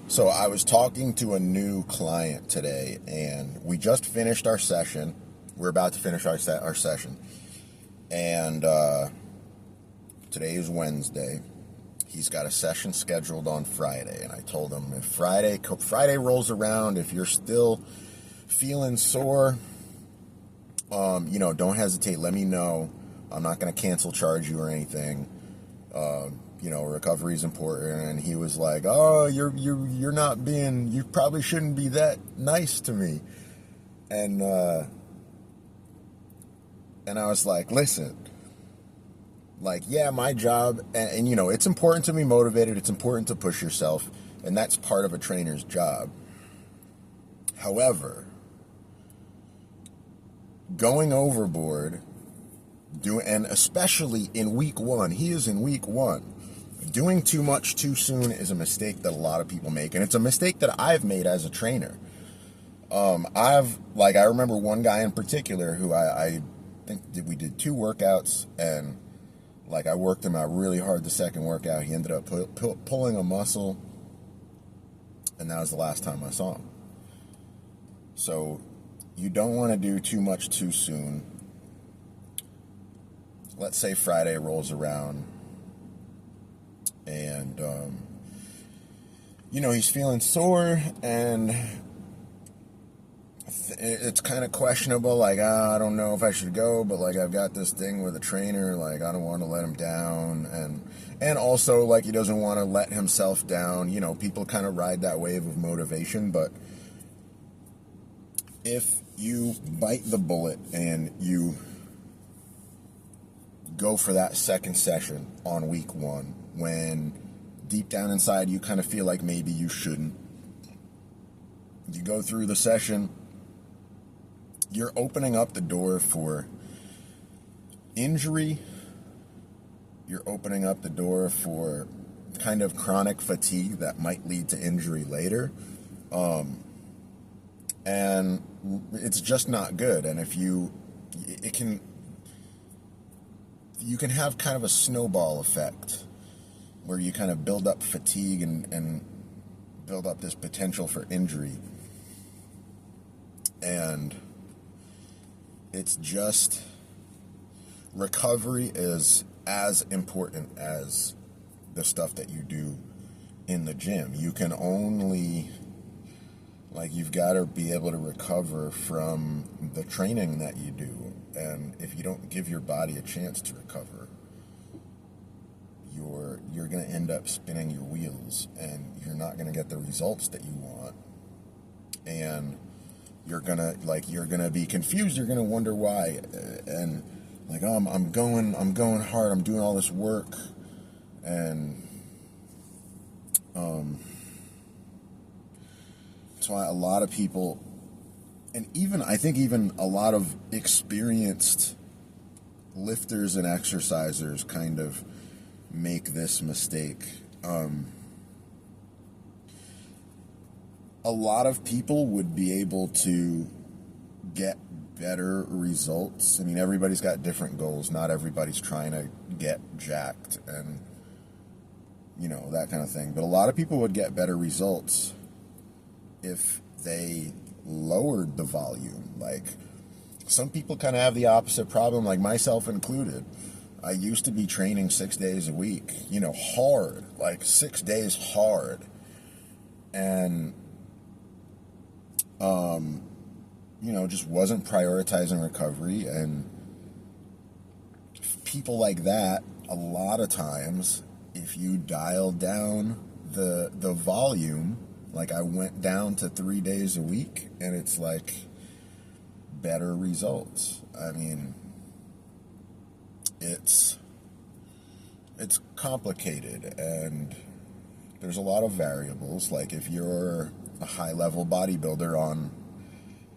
So I was talking to a new client today, and we just finished our session. We're about to finish our session, and today is Wednesday. He's got a session scheduled on Friday, and I told him if Friday rolls around, if you're still feeling sore, don't hesitate. Let me know. I'm not going to cancel charge you or anything. Recovery is important. And he was like, "Oh, you're not being. You probably shouldn't be that nice to me." And I was like, "Listen, like, yeah, my job, and it's important to be motivated. It's important to push yourself, and that's part of a trainer's job. However, going overboard, and especially in week one, he is in week one." Doing too much too soon is a mistake that a lot of people make, and it's a mistake that I've made as a trainer. I remember one guy in particular who I think we did 2 workouts, and I worked him out really hard the second workout. He ended up pulling a muscle, and that was the last time I saw him. So you don't want to do too much too soon. Let's say Friday rolls around, and he's feeling sore, and it's kind of questionable. I don't know if I should go, but I've got this thing with a trainer. I don't want to let him down, and also he doesn't want to let himself down. People kind of ride that wave of motivation, but if you bite the bullet and you go for that second session on week 1, when deep down inside you kind of feel like maybe you shouldn't, you go through the session, you're opening up the door for injury. You're opening up the door for kind of chronic fatigue that might lead to injury later. And it's just not good. And you can have kind of a snowball effect where you kind of build up fatigue and build up this potential for injury. And it's just, recovery is as important as the stuff that you do in the gym. You can only, you've got to be able to recover from the training that you do. And if you don't give your body a chance to recover, you're going to end up spinning your wheels, and you're not going to get the results that you want. And you're going to be confused. You're going to wonder why. And I'm going hard. I'm doing all this work. And that's why a lot of people, and I think even a lot of experienced lifters and exercisers kind of make this mistake. A lot of people would be able to get better results. I mean, everybody's got different goals. Not everybody's trying to get jacked and, that kind of thing. But a lot of people would get better results if they lowered the volume. Some people kind of have the opposite problem, myself included. I used to be training 6 days a week, hard, 6 days hard. And, just wasn't prioritizing recovery. And people like that, a lot of times, if you dial down the volume, I went down to 3 days a week, and it's better results. I mean, it's complicated, and there's a lot of variables. If you're a high-level bodybuilder on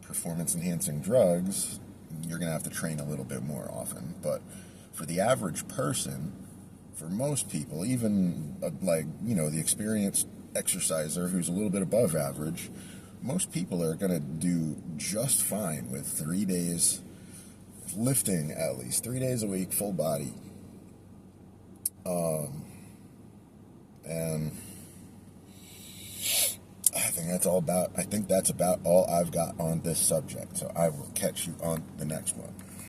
performance-enhancing drugs, you're going to have to train a little bit more often. But for the average person, for most people, even the experienced exerciser who's a little bit above average, most people are going to do just fine with 3 days lifting, at least 3 days a week, full body. And I think that's about all I've got on this subject. So I will catch you on the next one.